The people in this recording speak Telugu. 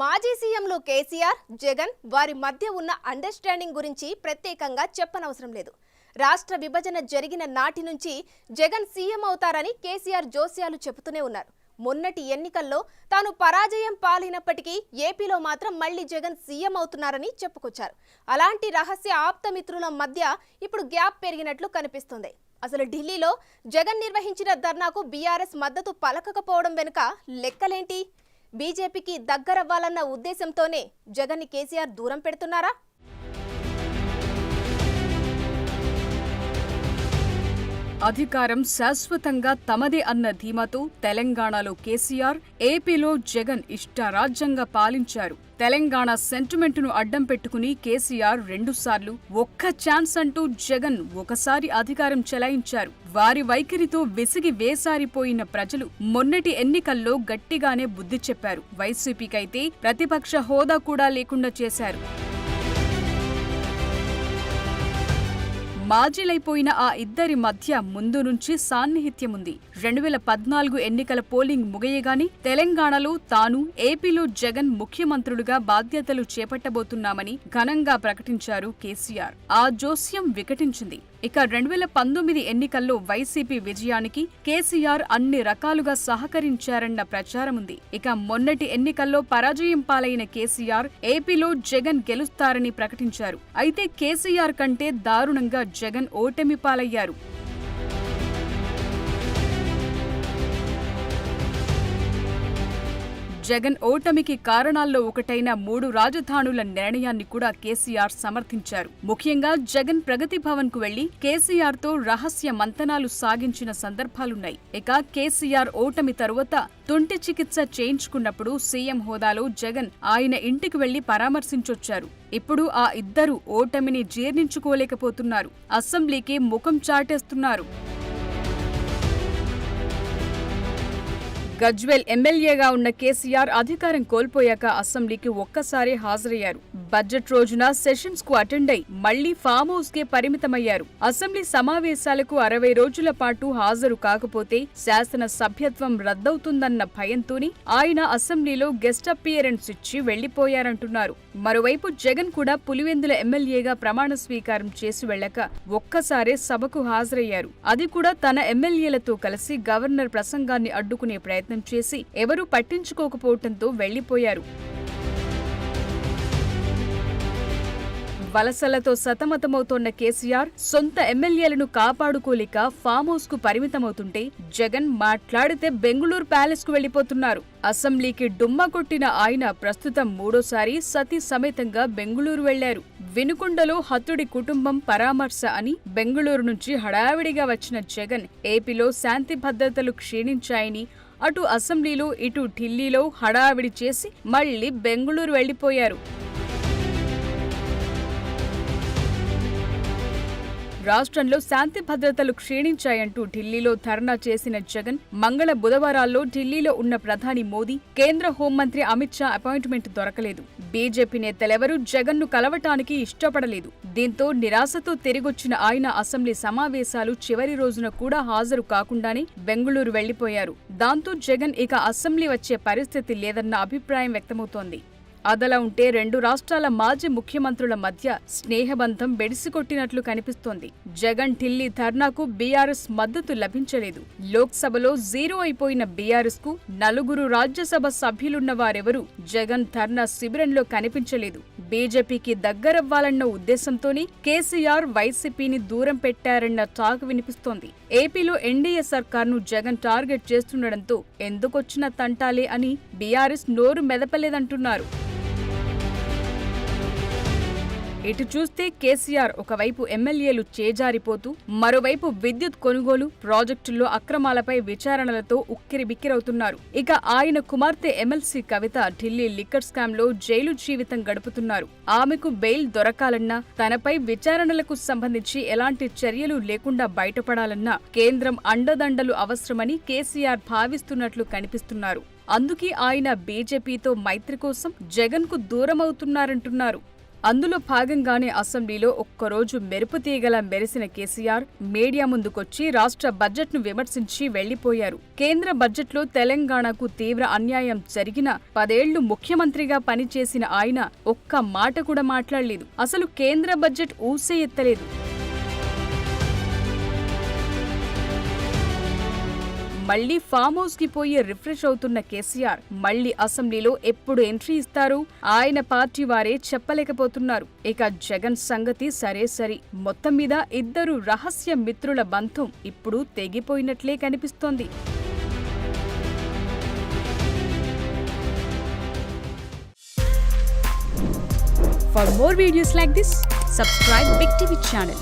మాజీ సీఎంలు కేసీఆర్, జగన్ వారి మధ్య ఉన్న అండర్స్టాండింగ్ గురించి ప్రత్యేకంగా చెప్పనవసరం లేదు. రాష్ట్ర విభజన జరిగిన నాటి నుంచి జగన్ సీఎం అవుతారని కేసీఆర్ జోస్యాలు చెబుతూనే ఉన్నారు. మొన్నటి ఎన్నికల్లో తాను పరాజయం పాలైనప్పటికీ ఏపీలో మాత్రం మళ్లీ జగన్ సీఎం అవుతున్నారని చెప్పుకొచ్చారు. అలాంటి రహస్య ఆప్తమిత్రుల మధ్య ఇప్పుడు గ్యాప్ పెరిగినట్లు కనిపిస్తుంది. అసలు ఢిల్లీలో జగన్ నిర్వహించిన ధర్నాకు బీఆర్ఎస్ మద్దతు పలకకపోవడం వెనుక లెక్కలేంటి? బీజేపీకి దగ్గరవ్వాలన్న ఉద్దేశంతోనే జగన్ని కేసీఆర్ దూరం పెడుతున్నారా? అధికారం శాశ్వతంగా తమదే అన్న ధీమాతో తెలంగాణలో కేసీఆర్, ఏపీలో జగన్ ఇష్టారాజ్యంగా పాలించారు. తెలంగాణ సెంటిమెంటును అడ్డం పెట్టుకుని కేసీఆర్ రెండుసార్లు, ఒక్క ఛాన్స్ అంటూ జగన్ ఒకసారి అధికారం చెలాయించారు. వారి వైఖరితో విసిగి వేసారిపోయిన ప్రజలు మొన్నటి ఎన్నికల్లో గట్టిగానే బుద్ధి చెప్పారు. వైసీపీకైతే ప్రతిపక్ష హోదా కూడా లేకుండా చేశారు. మాజీలైపోయిన ఆ ఇద్దరి మధ్య ముందు నుంచి సాన్నిహిత్యముంది. 2014 ఎన్నికల పోలింగ్ ముగియగానే తెలంగాణలో తాను, ఏపీలో జగన్ ముఖ్యమంత్రులుగా బాధ్యతలు చేపట్టబోతున్నామని ఘనంగా ప్రకటించారు కేసీఆర్. ఆ జోస్యం వికటించింది. ఇక 2019 ఎన్నికల్లో వైసీపీ విజయానికి కేసీఆర్ అన్ని రకాలుగా సహకరించారన్న ప్రచారముంది. ఇక మొన్నటి ఎన్నికల్లో పరాజయం పాలైన కేసీఆర్ ఏపీలో జగన్ గెలుస్తారని ప్రకటించారు. అయితే కేసీఆర్ కంటే దారుణంగా జగన్ ఓటమి పాలయ్యారు. జగన్ ఓటమికి కారణాల్లో ఒకటైన 3 రాజధానుల నిర్ణయాన్ని కూడా కేసీఆర్ సమర్థించారు. ముఖ్యంగా జగన్ ప్రగతి భవన్ కు వెళ్లి కేసీఆర్ తో రహస్య మంతనాలు సాగించిన సందర్భాలున్నాయి. ఇక కేసీఆర్ ఓటమి తరువాత తుంటి చికిత్స చేయించుకున్నప్పుడు సీఎం హోదాలో జగన్ ఆయన ఇంటికి వెళ్లి పరామర్శించొచ్చారు. ఇప్పుడు ఆ ఇద్దరు ఓటమిని జీర్ణించుకోలేకపోతున్నారు. అసెంబ్లీకి ముఖం చాటేస్తున్నారు. గజ్వేల్ ఎమ్మెల్యేగా ఉన్న కేసీఆర్ అధికారం కోల్పోయాక అసెంబ్లీకి ఒక్కసారి హాజరయ్యారు. బడ్జెట్ రోజున సెషన్స్ కు అటెండ్ అయి మళ్లీ ఫామ్ హౌస్ కే పరిమితమయ్యారు. అసెంబ్లీ సమావేశాలకు 60 రోజుల పాటు హాజరు కాకపోతే శాసన సభ్యత్వం రద్దవుతుందన్న భయంతోని ఆయన అసెంబ్లీలో గెస్ట్ అపియరెన్స్ ఇచ్చి వెళ్లిపోయారంటున్నారు. మరోవైపు జగన్ కూడా పులివెందుల ఎమ్మెల్యేగా ప్రమాణ స్వీకారం చేసి వెళ్లక ఒక్కసారే సభకు హాజరయ్యారు. అది కూడా తన ఎమ్మెల్యేలతో కలిసి గవర్నర్ ప్రసంగాన్ని అడ్డుకునే ప్రయత్నం చేసి ఎవరూ పట్టించుకోకపోవడంతో వెళ్లిపోయారు. వలసలతో సతమతమవుతోన్న కేసీఆర్ సొంత ఎమ్మెల్యేలను కాపాడుకోలేక ఫామ్ హౌస్ కు పరిమితమవుతుంటే జగన్ మాట్లాడితే బెంగుళూరు ప్యాలెస్ కు వెళ్లిపోతున్నారు. అసెంబ్లీకి డుమ్మా కొట్టిన ఆయన ప్రస్తుతం 3వ సతీ సమేతంగా బెంగుళూరు వెళ్లారు. వినుకొండలో హతుడి కుటుంబం పరామర్శ అని బెంగుళూరు నుంచి హడావిడిగా వచ్చిన జగన్ ఏపీలో శాంతి భద్రతలు క్షీణించాయని అటు అసెంబ్లీలో ఇటు ఢిల్లీలో హడావిడి చేసి మళ్లీ బెంగుళూరు వెళ్లిపోయారు. రాష్ట్రంలో శాంతి భద్రతలు క్షీణించాయంటూ ఢిల్లీలో ధర్నా చేసిన జగన్ మంగళ బుధవారాల్లో ఢిల్లీలో ఉన్న ప్రధాని మోదీ, కేంద్ర హోంమంత్రి అమిత్ షా అపాయింట్మెంట్ దొరకలేదు. బీజేపీ నేతలెవరూ జగన్ను కలవటానికి ఇష్టపడలేదు. దీంతో నిరాశతో తిరిగొచ్చిన ఆయన అసెంబ్లీ సమావేశాలు చివరి రోజున కూడా హాజరు కాకుండానే బెంగుళూరు వెళ్లిపోయారు. దాంతో జగన్ ఇక అసెంబ్లీ వచ్చే పరిస్థితి లేదన్న అభిప్రాయం వ్యక్తమవుతోంది. అదలా ఉంటే 2 రాష్ట్రాల మాజీ ముఖ్యమంత్రుల మధ్య స్నేహబంధం బెడిసికొట్టినట్లు కనిపిస్తోంది. జగన్ ఢిల్లీ ధర్నాకు బీఆర్ఎస్ మద్దతు లభించలేదు. లోక్సభలో 0 అయిపోయిన బీఆర్ఎస్ కు 4 రాజ్యసభ సభ్యులున్న వారెవరూ జగన్ ధర్నా శిబిరంలో కనిపించలేదు. బీజేపీకి దగ్గరవ్వాలన్న ఉద్దేశంతోనే కేసీఆర్ వైసీపీని దూరం పెట్టారన్న టాక్ వినిపిస్తోంది. ఏపీలో ఎన్డీఏ సర్కార్ను జగన్ టార్గెట్ చేస్తుండటంతో ఎందుకొచ్చిన తంటాలే అని బీఆర్ఎస్ నోరు మెదపలేదంటున్నారు. ఇటు చూస్తే కేసీఆర్ ఒకవైపు ఎమ్మెల్యేలు చేజారిపోతూ మరోవైపు విద్యుత్ కొనుగోలు ప్రాజెక్టుల్లో అక్రమాలపై విచారణలతో ఉక్కిరిబిక్కిరవుతున్నారు. ఇక ఆయన కుమార్తె ఎమ్మెల్సీ కవిత ఢిల్లీ లిక్కర్ స్కామ్ లో జైలు జీవితం గడుపుతున్నారు. ఆమెకు బెయిల్ దొరకాలన్నా, తనపై విచారణలకు సంబంధించి ఎలాంటి చర్యలు లేకుండా బయటపడాలన్నా కేంద్రం అండదండలు అవసరమని కేసీఆర్ భావిస్తున్నట్లు కనిపిస్తున్నారు. అందుకే ఆయన బీజేపీతో మైత్రి కోసం జగన్ కు దూరమవుతున్నారంటున్నారు. అందులో భాగంగానే అసెంబ్లీలో ఒక్కరోజు మెరుపు తీగలా మెరిసిన కేసీఆర్ మీడియా ముందుకొచ్చి రాష్ట్ర బడ్జెట్ను విమర్శించి వెళ్లిపోయారు. కేంద్ర బడ్జెట్లో తెలంగాణకు తీవ్ర అన్యాయం జరిగిన 10 ఏళ్లు ముఖ్యమంత్రిగా పనిచేసిన ఆయన ఒక్క మాట కూడా మాట్లాడలేదు. అసలు కేంద్ర బడ్జెట్ ఊసే ఎత్తలేదు. మళ్లీ ఫామ్ హౌస్ కి పోయి రిఫ్రెష్ అవుతున్న కేసీఆర్ మళ్లీ అసెంబ్లీలో ఎప్పుడు ఎంట్రీ ఇస్తారు ఆయన పార్టీ వారే చెప్పలేకపోతున్నారు. ఇక జగన్ సంగతి సరే సరి. మొత్తం మీద ఇద్దరు రహస్య మిత్రుల బంధం ఇప్పుడు తెగిపోయినట్లే కనిపిస్తోంది. For more videos like this, subscribe Big TV channel.